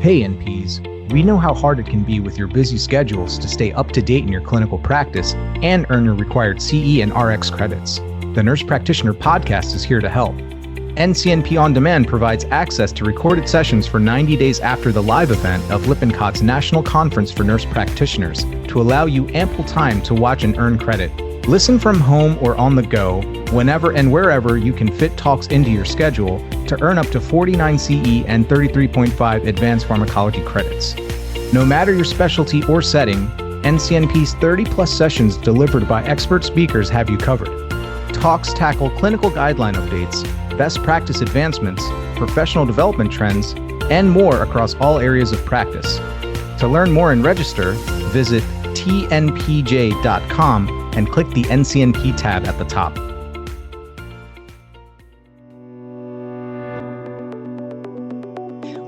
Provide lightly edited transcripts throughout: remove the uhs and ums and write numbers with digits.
Hey NPs, we know how hard it can be with your busy schedules to stay up to date in your clinical practice and earn your required CE and RX credits. The Nurse Practitioner Podcast is here to help. NCNP On Demand provides access to recorded sessions for 90 days after the live event of Lippincot's National Conference for Nurse Practitioners to allow you ample time to watch and earn credit. Listen from home or on the go, whenever and wherever you can fit talks into your schedule to earn up to 49 CE and 33.5 advanced pharmacology credits. No matter your specialty or setting, NCNP's 30-plus sessions delivered by expert speakers have you covered. Talks tackle clinical guideline updates, best practice advancements, professional development trends, and more across all areas of practice. To learn more and register, visit tnpj.com and click the NCNP tab at the top.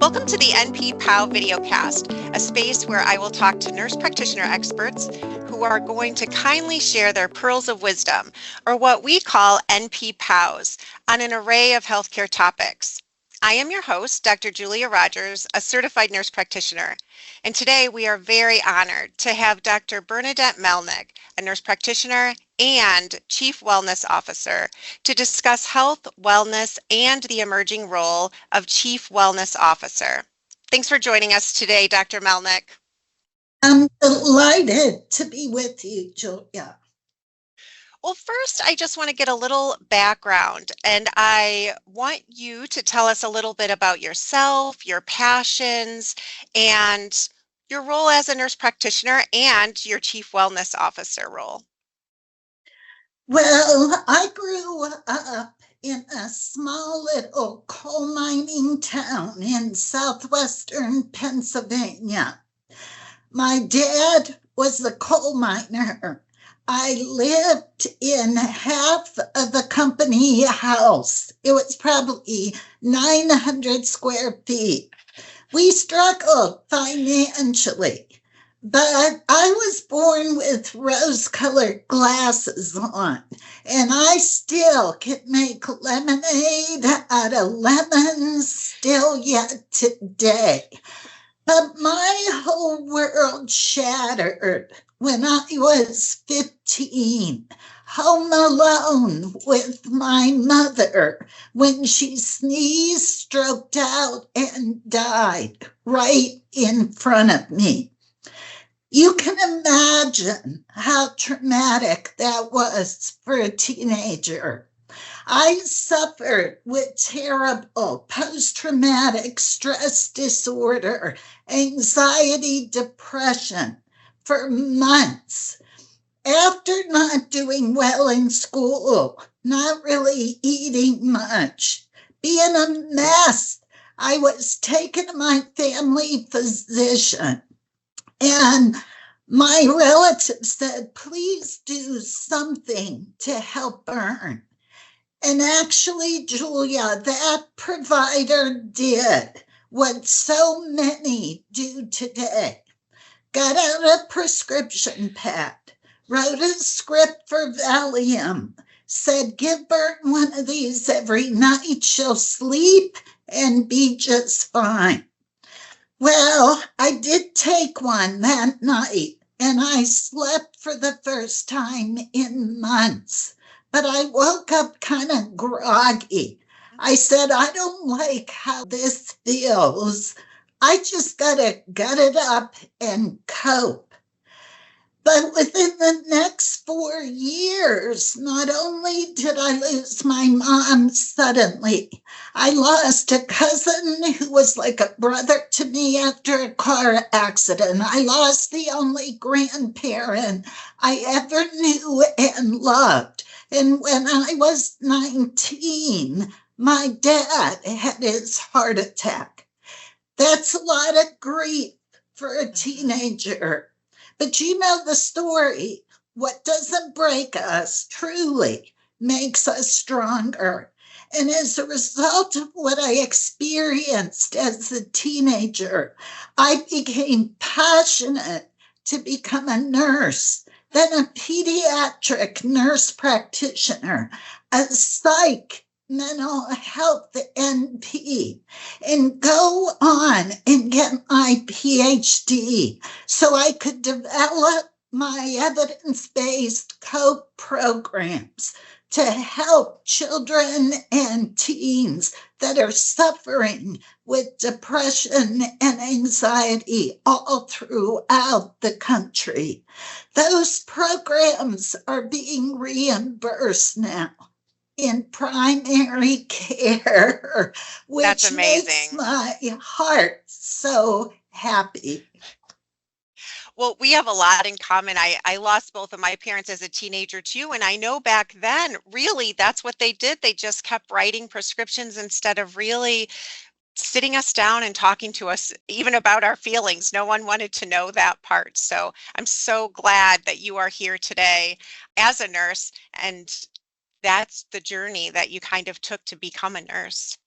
Welcome to the NP POW videocast, a space where I will talk to nurse practitioner experts who are going to kindly share their pearls of wisdom, or what we call NP POWs, on an array of healthcare topics. I am your host, Dr. Julia Rogers, a certified nurse practitioner, and today we are very honored to have Dr. Bernadette Melnyk, a nurse practitioner and Chief Wellness Officer, to discuss health, wellness, and the emerging role of Chief Wellness Officer. Thanks for joining us today, Dr. Melnyk. I'm delighted to be with you, Julia. Well, first, I just want to get a little background, and I want you to tell us a little bit about yourself, your passions, and your role as a nurse practitioner and your Chief Wellness Officer role. Well, I grew up in a small little coal mining town in southwestern Pennsylvania. My dad was a coal miner. I lived in half of the company house. It was probably 900 square feet. We struggled financially, but I was born with rose-colored glasses on, and I still can make lemonade out of lemons still yet today. But my whole world shattered when I was 15, home alone with my mother when she sneezed, stroked out, and died right in front of me. You can imagine how traumatic that was for a teenager. I suffered with terrible post-traumatic stress disorder, anxiety, depression for months. After not doing well in school, not really eating much, being a mess, I was taken to my family physician. And my relatives said, please do something to help Bern. And actually, Julia, that provider did what so many do today. Got out a prescription pad, wrote a script for Valium, said, give Bern one of these every night. She'll sleep and be just fine. Well, I did take one that night, and I slept for the first time in months. But I woke up kind of groggy. I said, I don't like how this feels. I just got to gut it up and cope. But within the next 4 years, not only did I lose my mom suddenly, I lost a cousin who was like a brother to me after a car accident. I lost the only grandparent I ever knew and loved. And when I was 19, my dad had his heart attack. That's a lot of grief for a teenager. But you know the story. What doesn't break us truly makes us stronger. And as a result of what I experienced as a teenager, I became passionate to become a nurse, then a pediatric nurse practitioner, a psych mental health NP and go on and get my PhD so I could develop my evidence-based COPE programs to help children and teens that are suffering with depression and anxiety all throughout the country. Those programs are being reimbursed now in primary care, which That's amazing. makes my heart so happy. Well, we have a lot in common. I lost both of my parents as a teenager too. And I know back then, really, that's what they did. They just kept writing prescriptions instead of really sitting us down and talking to us even about our feelings. No one wanted to know that part. So I'm so glad that you are here today as a nurse. And that's the journey that you kind of took to become a nurse.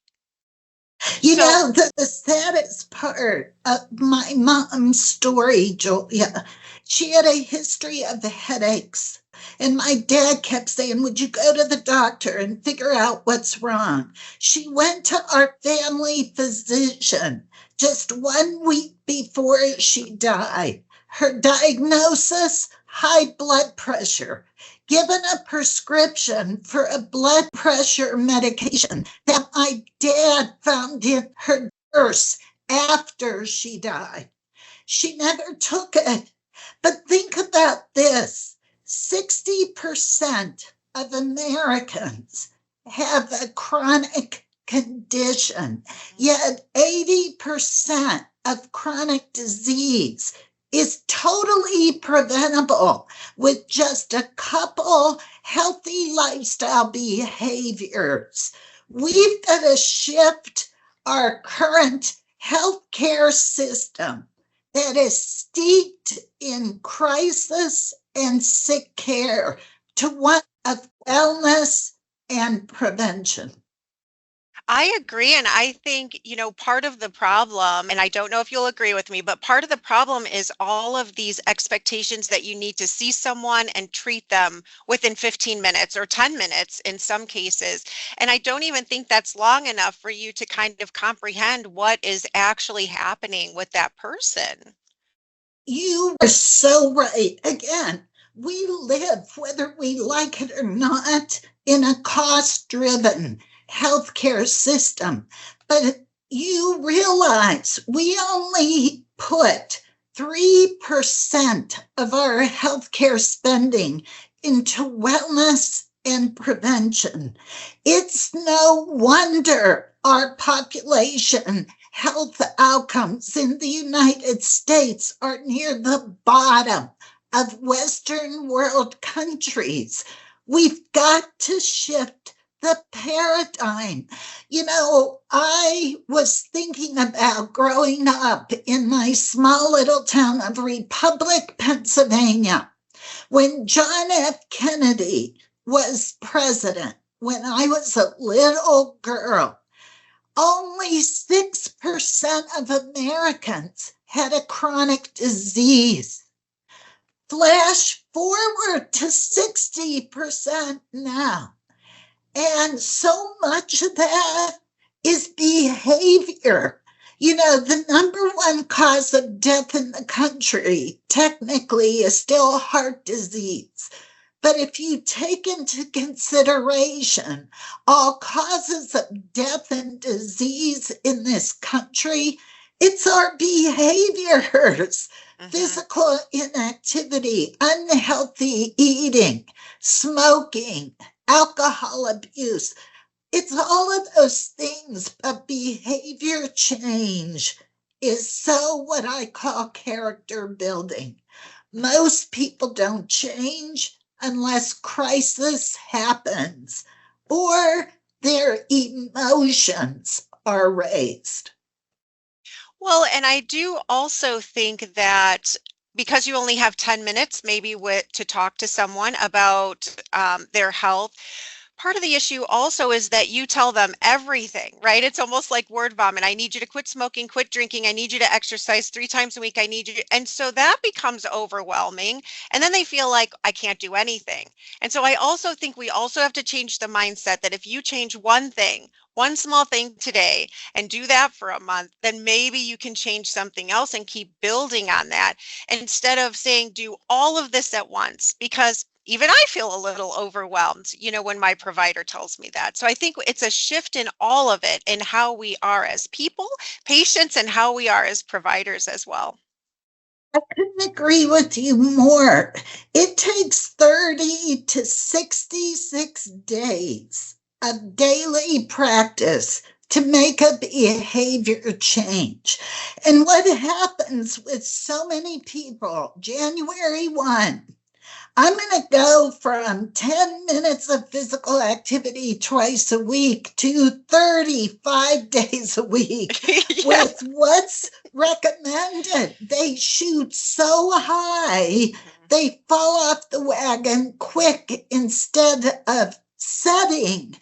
You know, the saddest part of my mom's story, Julia, she had a history of headaches. And my dad kept saying, would you go to the doctor and figure out what's wrong? She went to our family physician just 1 week before she died. Her diagnosis, high blood pressure. Given a prescription for a blood pressure medication that my dad found in her purse after she died. She never took it. But think about this. 60% of Americans have a chronic condition, yet 80% of chronic disease is totally preventable with just a couple healthy lifestyle behaviors. We've got to shift our current healthcare system that is steeped in crisis and sick care to one of wellness and prevention. I agree. And I think, part of the problem, and I don't know if you'll agree with me, but part of the problem is all of these expectations that you need to see someone and treat them within 15 minutes or 10 minutes in some cases. And I don't even think that's long enough for you to kind of comprehend what is actually happening with that person. You are so right. Again, we live, whether we like it or not, in a cost-driven healthcare system. But you realize we only put 3% of our healthcare spending into wellness and prevention. It's no wonder our population health outcomes in the United States are near the bottom of Western world countries. We've got to shift the paradigm. I was thinking about growing up in my small little town of Republic, Pennsylvania, when John F. Kennedy was president, when I was a little girl. Only 6% of Americans had a chronic disease. Flash forward to 60% now. And so much of that is behavior. The number one cause of death in the country technically is still heart disease. But if you take into consideration all causes of death and disease in this country, it's our behaviors. Physical inactivity, unhealthy eating, smoking, alcohol abuse. It's all of those things, but behavior change is so what I call character building. Most people don't change unless crisis happens or their emotions are raised. Well, and I do also think that because you only have 10 minutes maybe to talk to someone about their health, part of the issue also is that you tell them everything, right? It's almost like word vomit. I need you to quit smoking, quit drinking. I need you to exercise 3 times a week. I need you. And so that becomes overwhelming. And then they feel like I can't do anything. And so I also think we also have to change the mindset that if you change one thing, one small thing today, and do that for a month, then maybe you can change something else and keep building on that instead of saying do all of this at once, because even I feel a little overwhelmed, when my provider tells me that. So I think it's a shift in all of it in how we are as people, patients, and how we are as providers as well. I couldn't agree with you more. It takes 30 to 66 days of daily practice to make a behavior change. And what happens with so many people, January 1, I'm going to go from 10 minutes of physical activity twice a week to 35 days a week with what's recommended. They shoot so high, they fall off the wagon quick instead of setting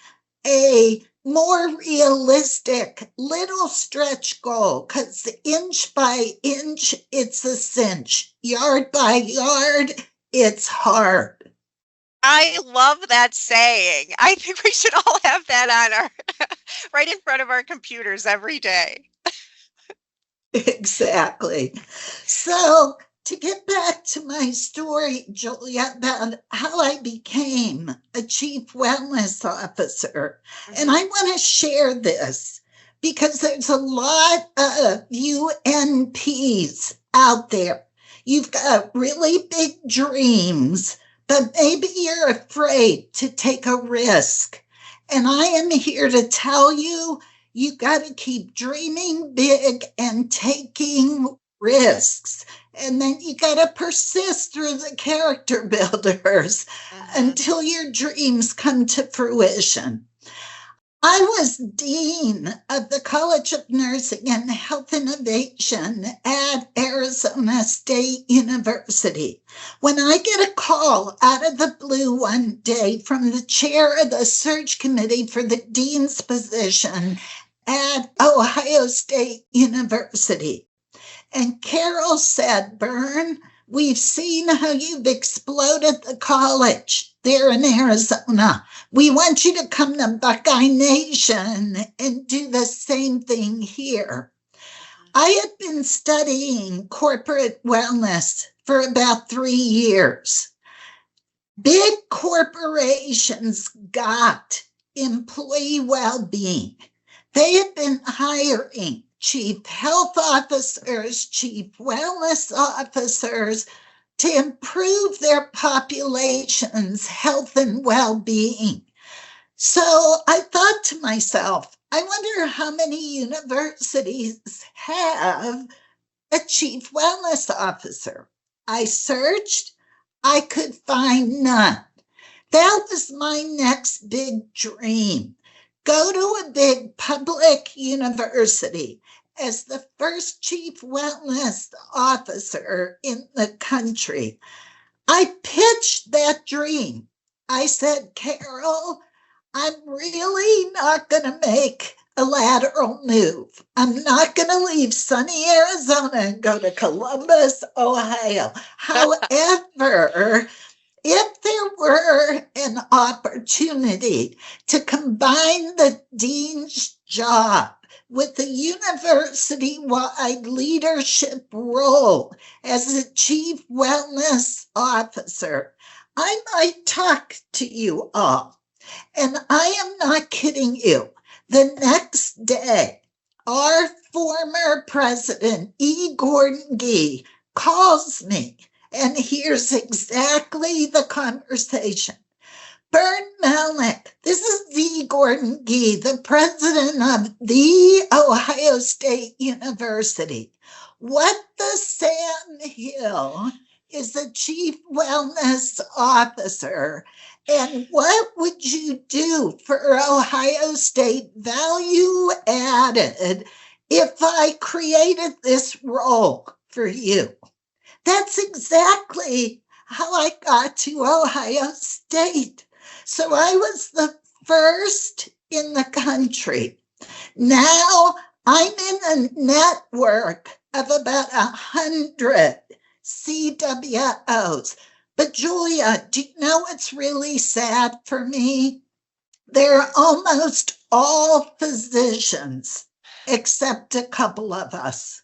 a more realistic little stretch goal, because inch by inch, it's a cinch. Yard by yard, it's hard. I love that saying. I think we should all have that on our right in front of our computers every day. Exactly. So to get back to my story, Julia, about how I became a chief wellness officer, and I want to share this because there's a lot of UNPs out there. You've got really big dreams, but maybe you're afraid to take a risk. And I am here to tell you, you got to keep dreaming big and taking risks. And then you got to persist through the character builders until your dreams come to fruition. I was dean of the College of Nursing and Health Innovation at Arizona State University when I get a call out of the blue one day from the chair of the search committee for the dean's position at Ohio State University. And Carol said, "Bern, we've seen how you've exploded the college there in Arizona. We want you to come to Buckeye Nation and do the same thing here." I had been studying corporate wellness for about 3 years. Big corporations got employee well-being. They had been hiring chief health officers, chief wellness officers to improve their population's health and well-being. So I thought to myself, I wonder how many universities have a chief wellness officer. I searched, I could find none. That was my next big dream. Go to a big public university as the first chief wellness officer in the country. I pitched that dream. I said, "Carol, I'm really not going to make a lateral move. I'm not going to leave sunny Arizona and go to Columbus, Ohio. However, if there were an opportunity to combine the dean's job with the university-wide leadership role as a chief wellness officer, I might talk to you all." And I am not kidding you. The next day, our former president, E. Gordon Gee, calls me. And here's exactly the conversation. "Bern Melnyk, this is E. Gordon Gee, the president of the Ohio State University. What the Sam Hill is the chief wellness officer. And what would you do for Ohio State value added if I created this role for you?" That's exactly how I got to Ohio State. So I was the first in the country. Now I'm in a network of about 100 CWOs. But Julia, do you know what's really sad for me? They're almost all physicians, except a couple of us.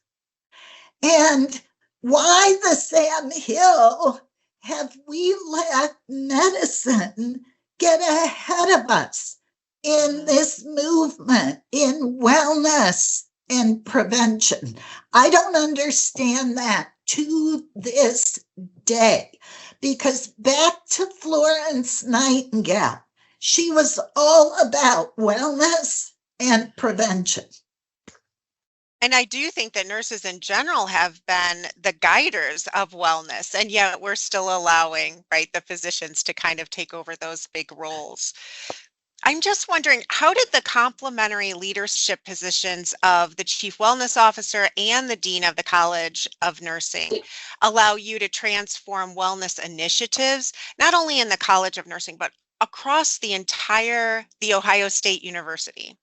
And why the Sam Hill have we let medicine get ahead of us in this movement in wellness and prevention? I don't understand that to this day, because back to Florence Nightingale, she was all about wellness and prevention. And I do think that nurses in general have been the guiders of wellness, and yet we're still allowing, right, the physicians to kind of take over those big roles. I'm just wondering, how did the complementary leadership positions of the Chief Wellness Officer and the Dean of the College of Nursing allow you to transform wellness initiatives, not only in the College of Nursing, but across the Ohio State University?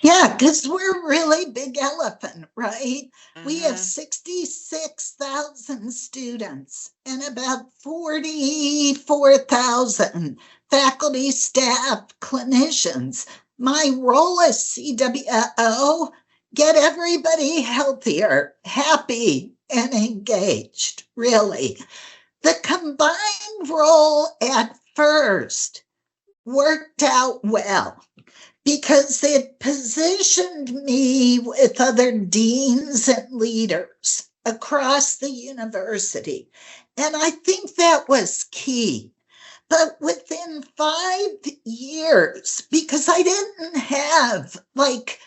Yeah, because we're a really big elephant, right? We have Mhm. 66,000 students and about 44,000 faculty, staff, clinicians. My role as CWO, get everybody healthier, happy, and engaged, really. The combined role at first worked out well, because it positioned me with other deans and leaders across the university. And I think that was key. But within 5 years, because I didn't have like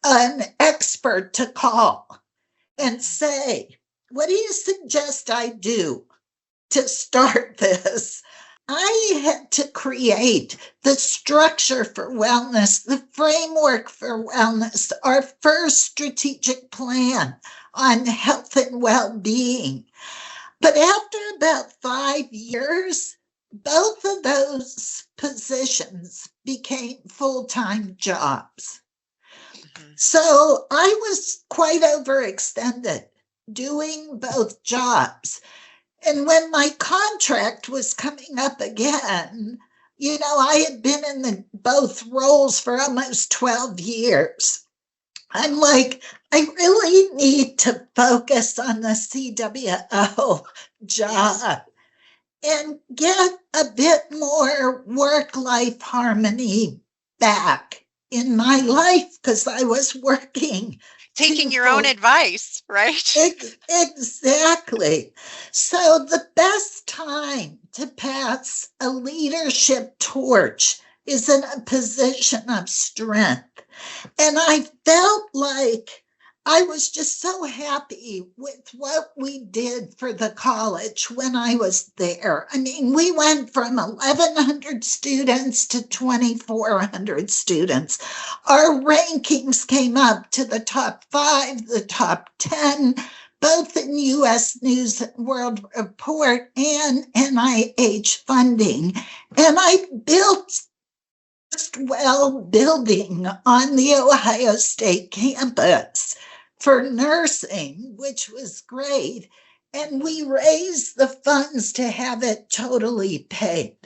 an expert to call and say, what do you suggest I do to start this? I had to create the structure for wellness, the framework for wellness, our first strategic plan on health and well-being. But after about 5 years, both of those positions became full-time jobs. So I was quite overextended doing both jobs. And when my contract was coming up again, I had been in both roles for almost 12 years. I'm like, I really need to focus on the CWO job and get a bit more work-life harmony back in my life, because I was working. Taking your own advice, right? Exactly. So the best time to pass a leadership torch is in a position of strength. And I felt like I was just so happy with what we did for the college when I was there. I mean, we went from 1,100 students to 2,400 students. Our rankings came up to the top 5, the top 10, both in U.S. News and World Report and NIH funding. And I built building on the Ohio State campus for nursing, which was great. And we raised the funds to have it totally paid.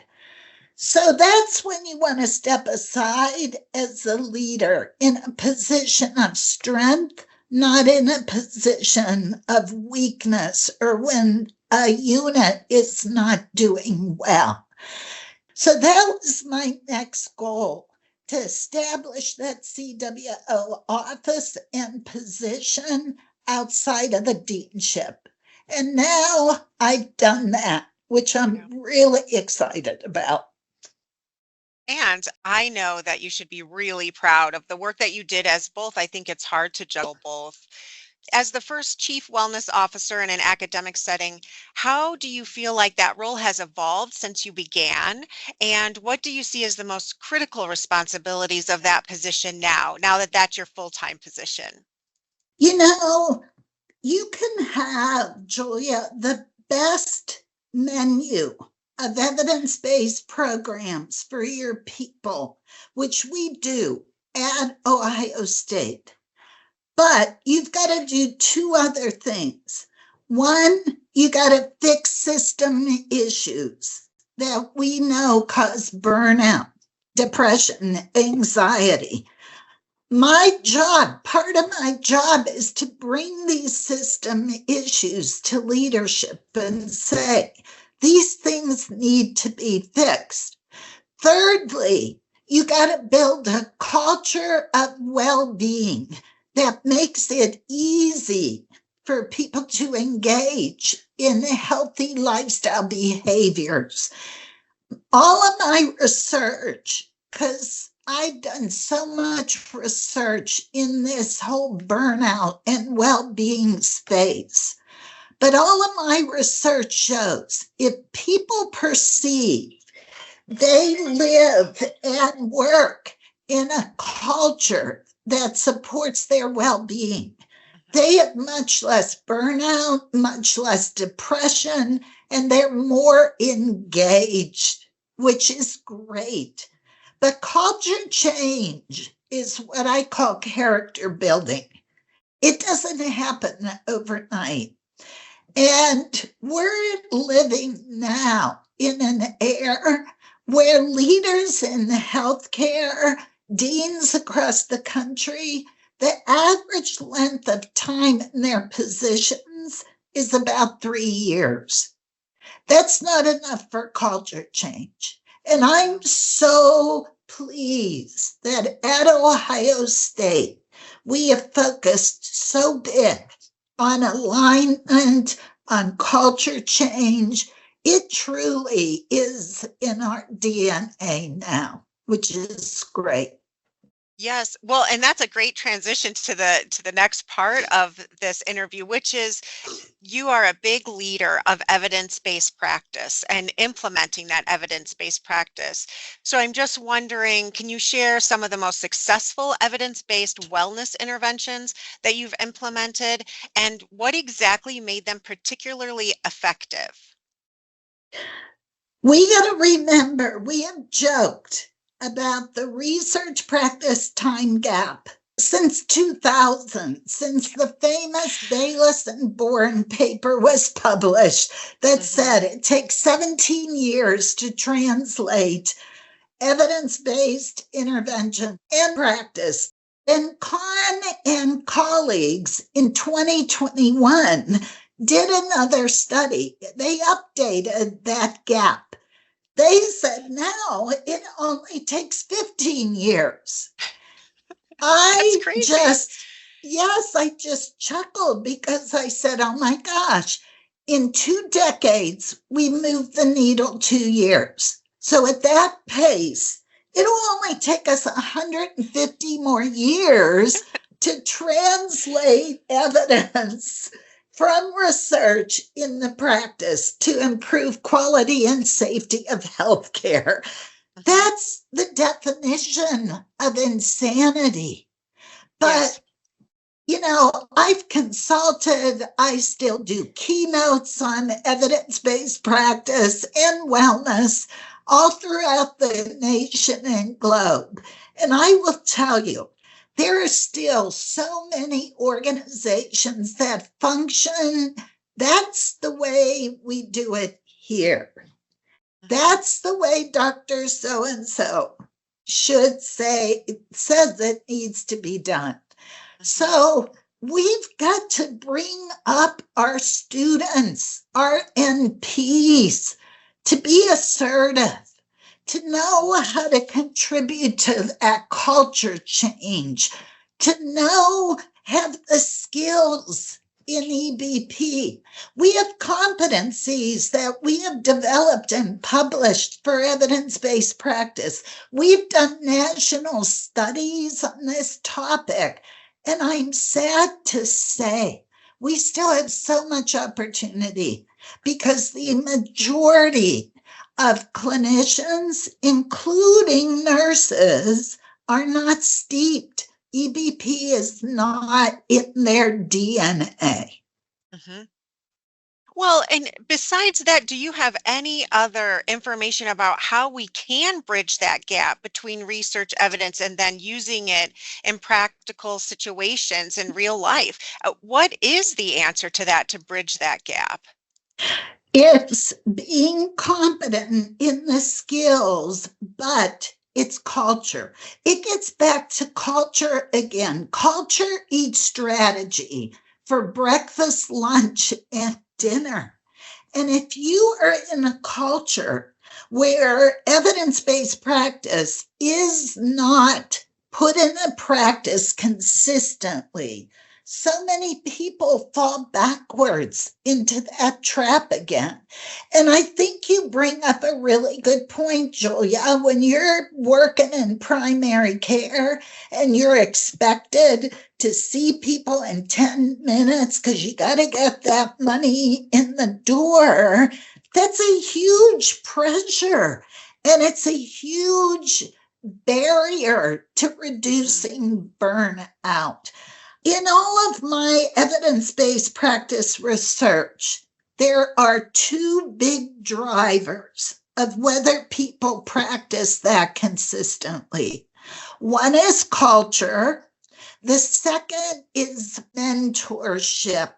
So that's when you want to step aside as a leader in a position of strength, not in a position of weakness or when a unit is not doing well. So that was my next goal, to establish that CWO office and position outside of the deanship. And now I've done that, which I'm really excited about. And I know that you should be really proud of the work that you did as both. I think it's hard to juggle both. As the first Chief Wellness Officer in an academic setting, how do you feel like that role has evolved since you began? And what do you see as the most critical responsibilities of that position now that that's your full-time position? You can have, Julia, the best menu of evidence-based programs for your people, which we do at Ohio State. But you've got to do two other things. One, you got to fix system issues that we know cause burnout, depression, anxiety. Part of my job is to bring these system issues to leadership and say, these things need to be fixed. Thirdly, you got to build a culture of well-being that makes it easy for people to engage in healthy lifestyle behaviors. All of my research, because I've done so much research in this whole burnout and well-being space, but all of my research shows if people perceive they live and work in a culture that supports their well-being, they have much less burnout, much less depression, and they're more engaged, which is great. But culture change is what I call character building. It doesn't happen overnight. And we're living now in an era where leaders in healthcare, deans across the country, the average length of time in their positions is about 3 years. That's not enough for culture change. And I'm so pleased that at Ohio State, we have focused so big on alignment, on culture change. It truly is in our DNA now, which is great. Yes. Well, and that's a great transition to the next part of this interview, which is you are a big leader of evidence-based practice and implementing that evidence-based practice. So I'm just wondering, can you share some of the most successful evidence-based wellness interventions that you've implemented and what exactly made them particularly effective? We got to remember, we have joked about the research practice time gap since 2000, since the famous Bayless and Bourne paper was published that said it takes 17 years to translate evidence-based intervention and practice. And Kahn and colleagues in 2021 did another study. They updated that gap. They said now it only takes 15 years. That's crazy. I just chuckled because I said, oh my gosh, in 2 decades, we moved the needle 2 years. So at that pace, it'll only take us 150 more years to translate evidence from research in the practice to improve quality and safety of healthcare. That's the definition of insanity. But, I've consulted, I still do keynotes on evidence-based practice and wellness all throughout the nation and globe. And I will tell you, there are still so many organizations that function. That's the way we do it here. That's the way Dr. So-and-so says it needs to be done. So we've got to bring up our students, our NPs, to be assertive, to know how to contribute to that culture change, to have the skills in EBP. We have competencies that we have developed and published for evidence-based practice. We've done national studies on this topic, and I'm sad to say we still have so much opportunity because the majority of clinicians, including nurses, are not steeped. EBP is not in their DNA. Well, and besides that, do you have any other information about how we can bridge that gap between research evidence and then using it in practical situations in real life? What is the answer to that to bridge that gap? It's being competent in the skills, but it's culture. It gets back to culture again. Culture eats strategy for breakfast, lunch, and dinner. And if you are in a culture where evidence-based practice is not put into practice consistently, so many people fall backwards into that trap again. And I think you bring up a really good point, Julia. When you're working in primary care and you're expected to see people in 10 minutes because you got to get that money in the door, that's a huge pressure. And it's a huge barrier to reducing burnout. In all of my evidence-based practice research, there are two big drivers of whether people practice that consistently. One is culture. The second is mentorship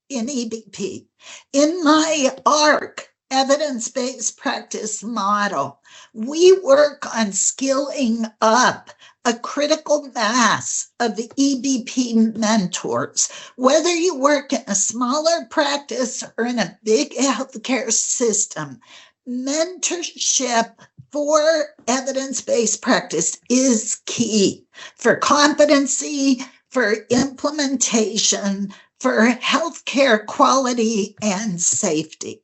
in EBP. In my ARC, evidence-based practice model, we work on skilling up a critical mass of the EBP mentors. Whether you work in a smaller practice or in a big healthcare system, mentorship for evidence-based practice is key for competency, for implementation, for healthcare quality and safety.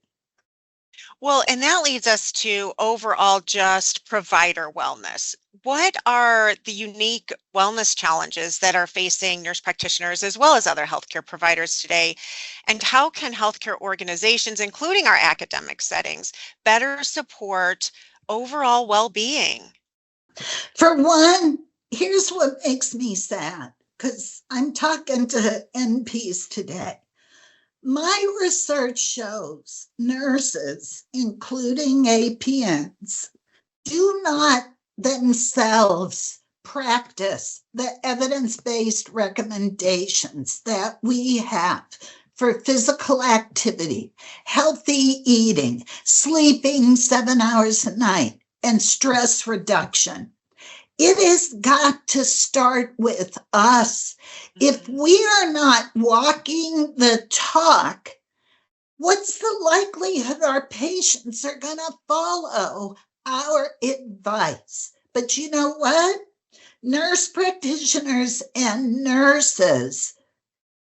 Well, and that leads us to overall just provider wellness. What are the unique wellness challenges that are facing nurse practitioners as well as other healthcare providers today? And how can healthcare organizations, including our academic settings, better support overall well-being? For one, here's what makes me sad, because I'm talking to NPs today. My research shows nurses, including APNs, do not themselves practice the evidence-based recommendations that we have for physical activity, healthy eating, sleeping 7 hours a night, and stress reduction. It has got to start with us. If we are not walking the talk, what's the likelihood our patients are going to follow our advice? But you know what? Nurse practitioners and nurses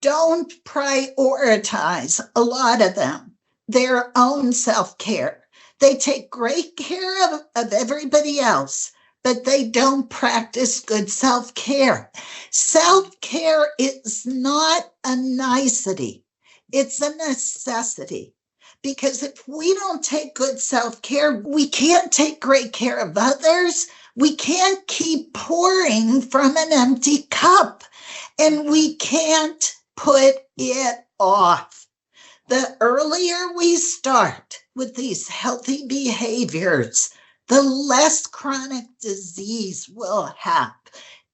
don't prioritize, a lot of them, their own self-care. They take great care of everybody else, but they don't practice good self-care. Self-care is not a nicety. It's a necessity. Because if we don't take good self-care, we can't take great care of others. We can't keep pouring from an empty cup. And we can't put it off. The earlier we start with these healthy behaviors, the less chronic disease we'll have.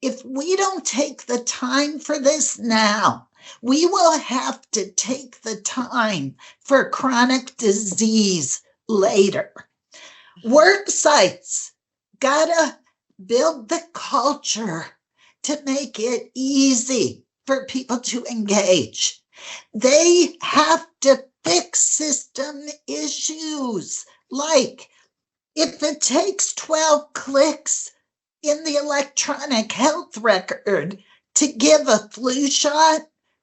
If we don't take the time for this now, we will have to take the time for chronic disease later. Work sites gotta build the culture to make it easy for people to engage. They have to fix system issues, like if it takes 12 clicks in the electronic health record to give a flu shot,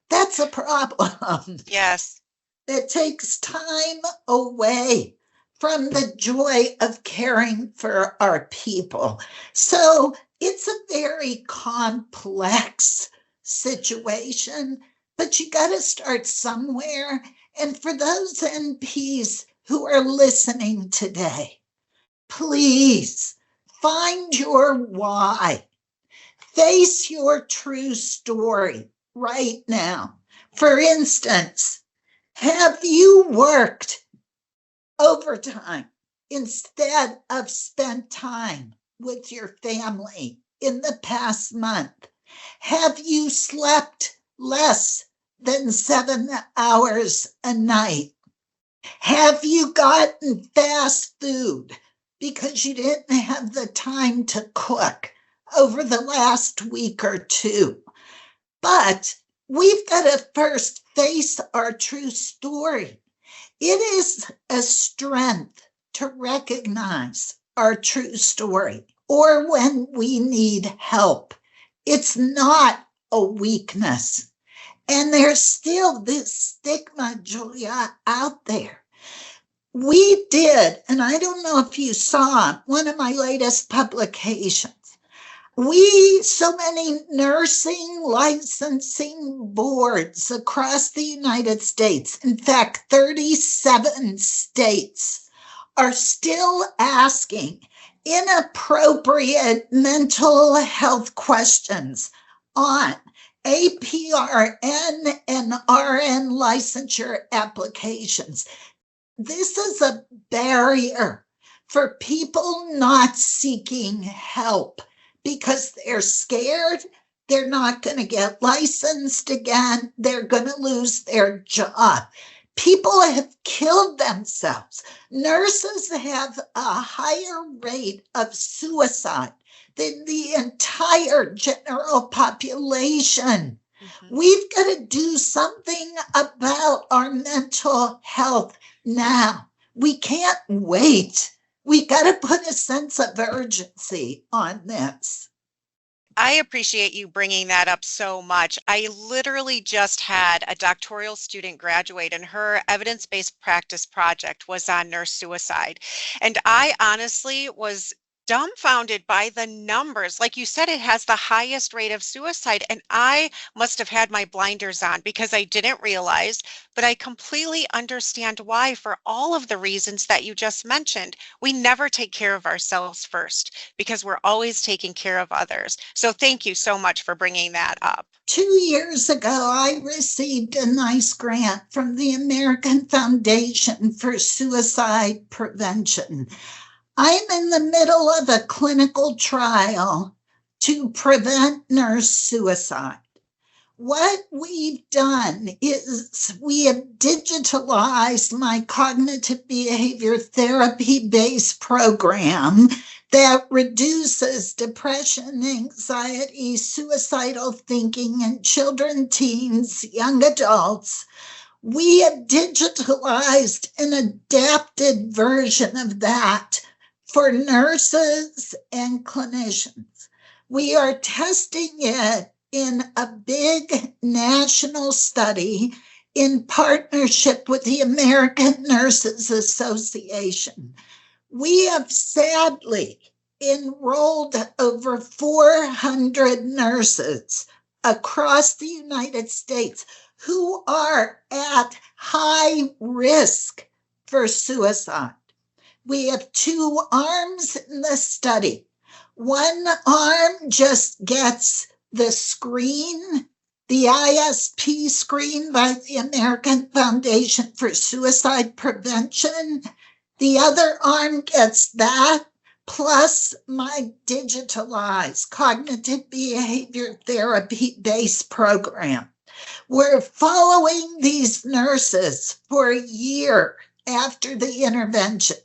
that's a problem. Yes. It takes time away from the joy of caring for our people. So it's a very complex situation, but you got to start somewhere. And for those NPs who are listening today, please find your why. Face your true story right now. For instance, Have you worked overtime instead of spent time with your family in the past month? Have you slept less than 7 hours a night? Have you gotten fast food because you didn't have the time to cook over the last week or two? But we've got to first face our true story. It is a strength to recognize our true story or when we need help. It's not a weakness. And there's still this stigma, Julia, out there. We did, and I don't know if you saw one of my latest publications. So many nursing licensing boards across the United States, in fact, 37 states, are still asking inappropriate mental health questions on APRN and RN licensure applications. This is a barrier for people not seeking help because they're scared they're not going to get licensed again. They're going to lose their job. People have killed themselves. Nurses have a higher rate of suicide than the entire general population. Mm-hmm. We've got to do something about our mental health now. We can't wait. We got to put a sense of urgency on this. I appreciate you bringing that up so much. I literally just had a doctoral student graduate, and her evidence-based practice project was on nurse suicide. And I honestly was dumbfounded by the numbers. Like you said, it has the highest rate of suicide, and I must have had my blinders on because I didn't realize, but I completely understand why, for all of the reasons that you just mentioned. We never take care of ourselves first because we're always taking care of others. So thank you so much for bringing that up. 2 years ago, I received a nice grant from the American Foundation for Suicide Prevention. I'm in the middle of a clinical trial to prevent nurse suicide. What we've done is we have digitalized my cognitive behavior therapy-based program that reduces depression, anxiety, suicidal thinking in children, teens, young adults. We have digitalized an adapted version of that for nurses and clinicians. We are testing it in a big national study in partnership with the American Nurses Association. We have sadly enrolled over 400 nurses across the United States who are at high risk for suicide. We have 2 arms in the study. One arm just gets the screen, the ISP screen by the American Foundation for Suicide Prevention. The other arm gets that, plus my digitalized cognitive behavior therapy-based program. We're following these nurses for a year after the intervention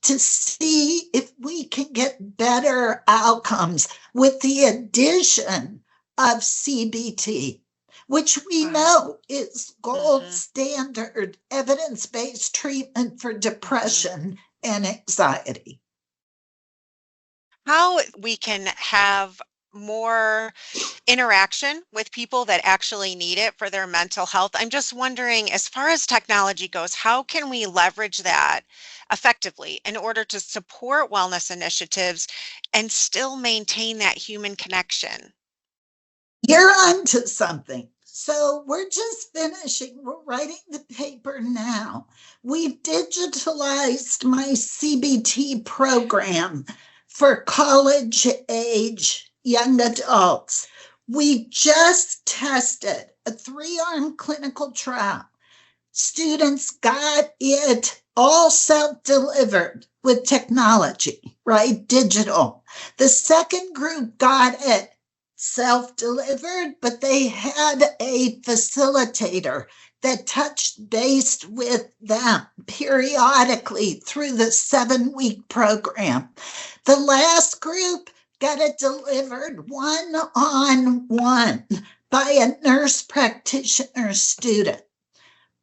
to see if we can get better outcomes with the addition of CBT, which we know is gold standard evidence-based treatment for depression and anxiety. How we can have more interaction with people that actually need it for their mental health. I'm just wondering, as far as technology goes, how can we leverage that effectively in order to support wellness initiatives and still maintain that human connection? You're onto something. So we're just finishing, we're writing the paper now. We've digitalized my CBT program for college age young adults. We just tested a 3-arm clinical trial students got it all self-delivered with technology, right? Digital. The second group got it self-delivered, but they had a facilitator that touched base with them periodically through the 7-week program. The last group got it delivered one-on-one by a nurse practitioner student.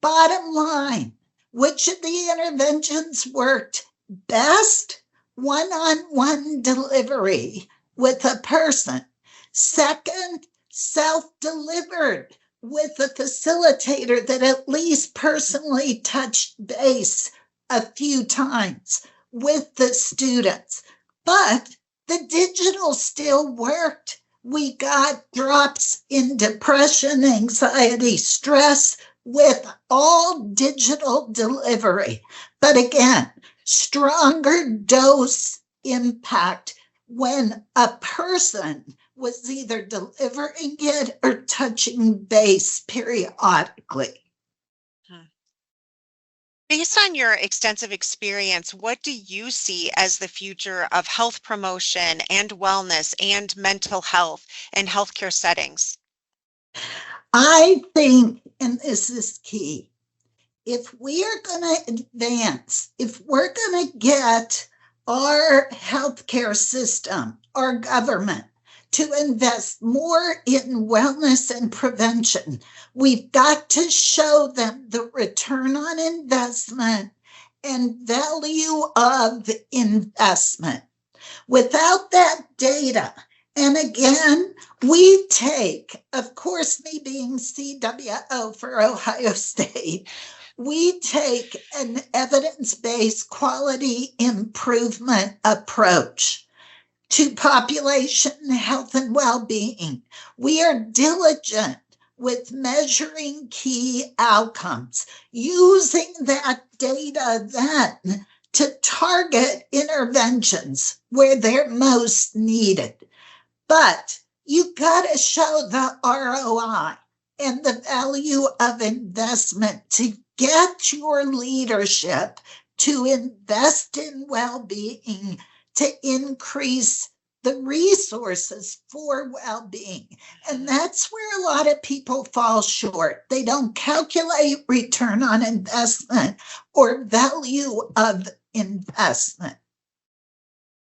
Bottom line, which of the interventions worked best? One-on-one delivery with a person. Second, self-delivered with a facilitator that at least personally touched base a few times with the students. But the digital still worked. We got drops in depression, anxiety, stress with all digital delivery. But again, stronger dose impact when a person was either delivering it or touching base periodically. Based on your extensive experience, what do you see as the future of health promotion and wellness and mental health in healthcare settings? I think, and this is key, if we are going to advance, if we're going to get our healthcare system, our government, to invest more in wellness and prevention, we've got to show them the return on investment and value of investment. Without that data, and again, we take, of course, me being CWO for Ohio State, we take an evidence-based quality improvement approach to population health and well-being. We are diligent with measuring key outcomes, using that data then to target interventions where they're most needed. But you got to show the ROI and the value of investment to get your leadership to invest in well-being, to increase the resources for well-being. And that's where a lot of people fall short. They don't calculate return on investment or value of investment.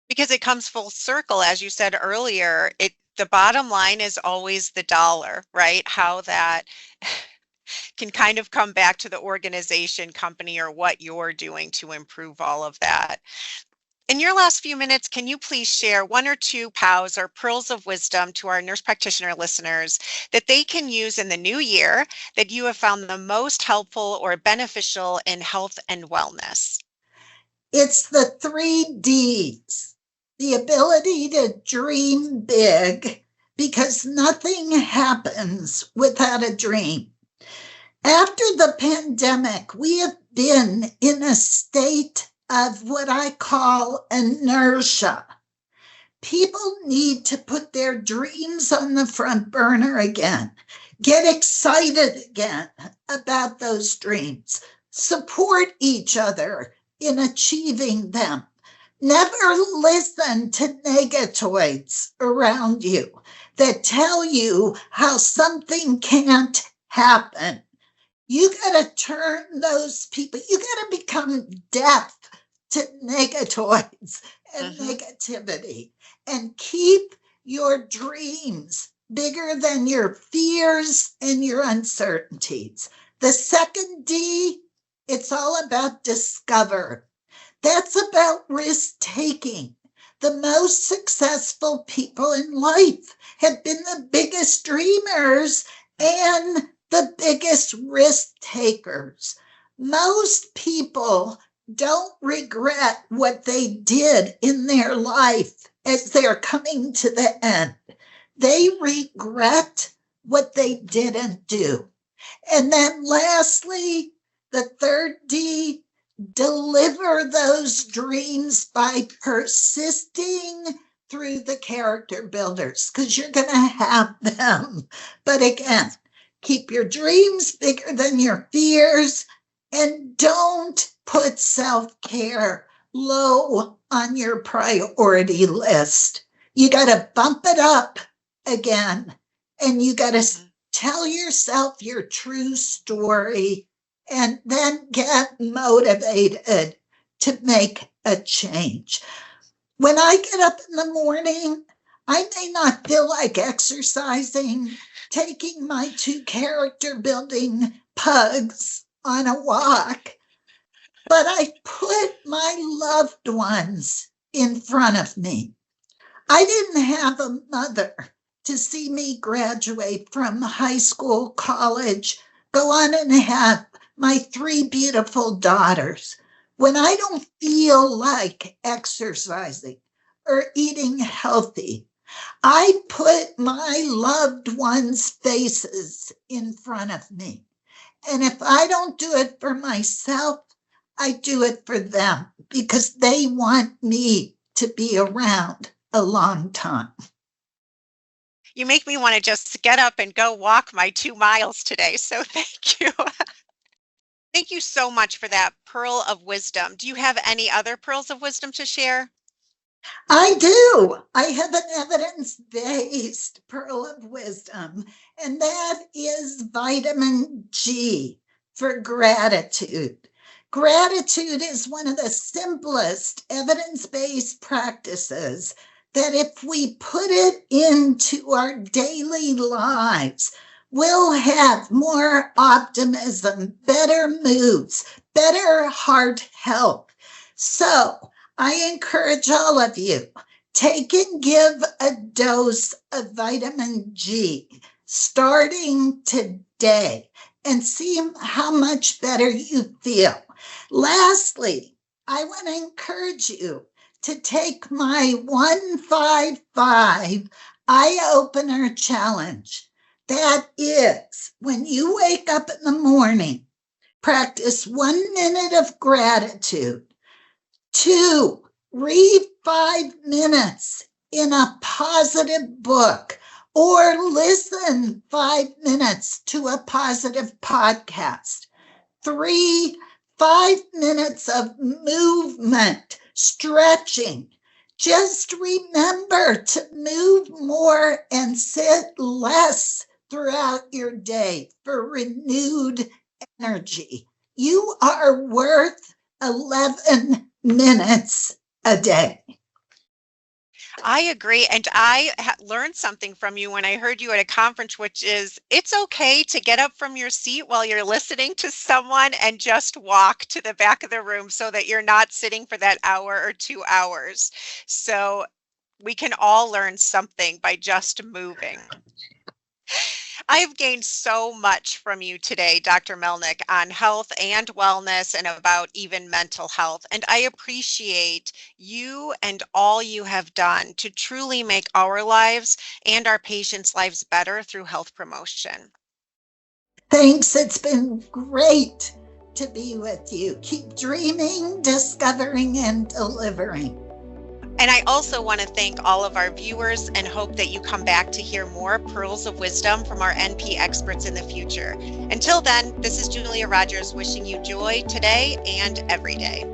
Because it comes full circle, as you said earlier, the bottom line is always the dollar, right? How that can kind of come back to the organization, company, or what you're doing to improve all of that. In your last few minutes, can you please share 1 or 2 POWs or pearls of wisdom to our nurse practitioner listeners that they can use in the new year that you have found the most helpful or beneficial in health and wellness? It's the 3 Ds, the ability to dream big, because nothing happens without a dream. After the pandemic, we have been in a state of what I call inertia. People need to put their dreams on the front burner again, get excited again about those dreams, support each other in achieving them. Never listen to negatoids around you that tell you how something can't happen. You got to turn those people, you got to become deaf to negatoids and negativity, and keep your dreams bigger than your fears and your uncertainties. The second D, it's all about discover. That's about risk taking. The most successful people in life have been the biggest dreamers and the biggest risk takers. Most people don't regret what they did in their life as they're coming to the end. They regret what they didn't do. And then lastly, the third D, deliver those dreams by persisting through the character builders, because you're going to have them. But again, Keep your dreams bigger than your fears, and don't put self-care low on your priority list. You got to bump it up again, and you got to tell yourself your true story, and then get motivated to make a change. When I get up in the morning, I may not feel like exercising, taking my 2 character building pugs on a walk, but I put my loved ones in front of me. I didn't have a mother to see me graduate from high school, college, go on and have my 3 beautiful daughters. When I don't feel like exercising or eating healthy, I put my loved ones' faces in front of me. And if I don't do it for myself, I do it for them because they want me to be around a long time. You make me want to just get up and go walk my 2 miles today. So thank you. Thank you so much for that pearl of wisdom. Do you have any other pearls of wisdom to share? I do. I have an evidence-based pearl of wisdom, and that is vitamin G for gratitude. Gratitude is one of the simplest evidence-based practices that if we put it into our daily lives, we'll have more optimism, better moods, better heart health. So I encourage all of you, take and give a dose of vitamin G starting today and see how much better you feel. Lastly, I want to encourage you to take my 155 eye-opener challenge. That is, when you wake up in the morning, practice 1 minute of gratitude. 2, read 5 minutes in a positive book or listen 5 minutes to a positive podcast. 3, 5 minutes of movement, stretching. Just remember to move more and sit less throughout your day for renewed energy. You are worth 11 minutes a day. I agree. And I learned something from you when I heard you at a conference, which is it's okay to get up from your seat while you're listening to someone and just walk to the back of the room so that you're not sitting for that hour or 2 hours. So we can all learn something by just moving. I have gained so much from you today, Dr. Melnyk, on health and wellness and about even mental health. And I appreciate you and all you have done to truly make our lives and our patients' lives better through health promotion. Thanks. It's been great to be with you. Keep dreaming, discovering, and delivering. And I also want to thank all of our viewers and hope that you come back to hear more pearls of wisdom from our NP experts in the future. Until then, this is Julia Rogers wishing you joy today and every day.